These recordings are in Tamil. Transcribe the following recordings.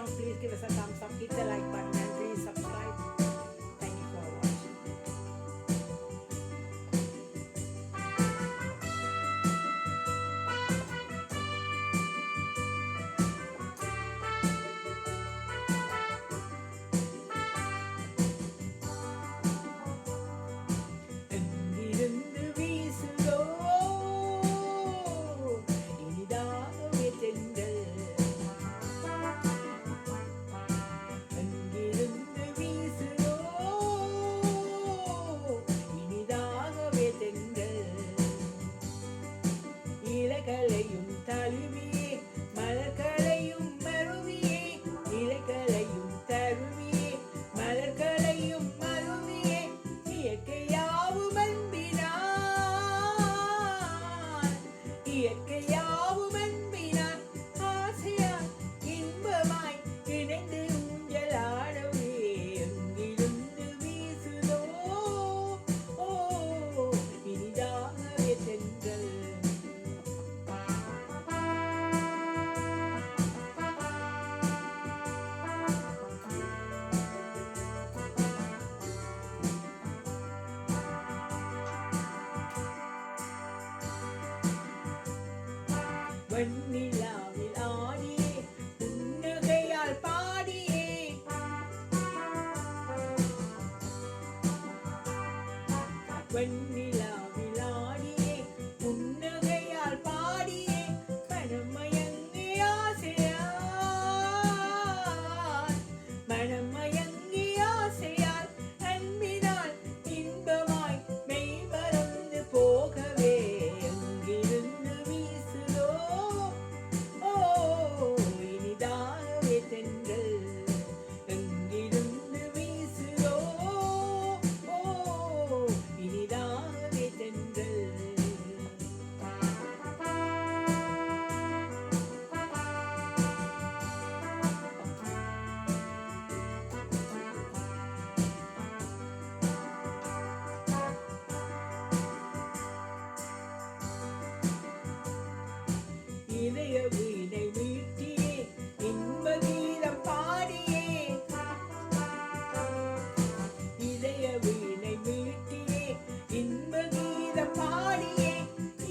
song, please give us a thumbs up, hit the like button, and please subscribe. Thank you for watching. எங்கிருந்து வீசுதோ இனிதாகவே தென்றல், எங்கிருந்து வீசுதோ இனிதாகவே தென்றல், இலைகளையும் தழுவியே மலர்களையும் மருவியே, இலைகளையும் தழுவியே மலர்களையும் மருவியே, இயற்கையாவும் அன்பினான், இயற்கையாவும் அன்பினான், ஆசையாய் இன்பமாய் இணைந்து ஊஞ்சலாடவே, எங்கிருந்து வீசுதோ இனிதாகவே தென்றல். வெண்ணிலாவில் ஆடியே புன்னகையால் பாடியே, வெண்ணிலாவில் ஆடியே புன்னகையால் பாடியே, மனமயங்கி ஆசையால், மனமயங்கி ஆசையால், அன்பினால் இன்பமாய் மெய் மறந்து போகவே, எங்கிருந்து வீசுதோ இனிதாகவே தென்றல், எங்கிருந்து வீசுதோ இனிதாகவே தென்றல். இதய வீணை மீட்டியே இன்ப கீதம் பாடியே, இதய வீணை மீட்டியே இன்ப கீதம் பாடியே,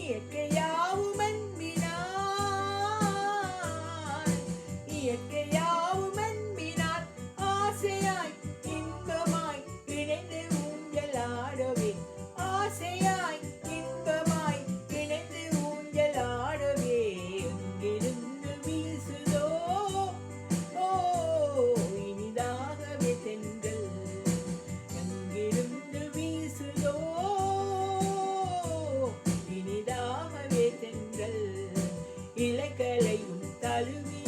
இயற்கையாவும் அன்பினான், இயற்கையாவும் அன்பினான், ஆசையாய் இன்பமாய் இணைந்து ஊஞ்சலாடவே, ஆசையாய் இன்பமாய் இணைந்து ஊஞ்சலாடவே, எங்கிருந்து வீசுதோ இனிதாகவே தென்றல், எங்கிருந்து வீசுதோ இனிதாகவே தென்றல், இலைகளையும் தழுவி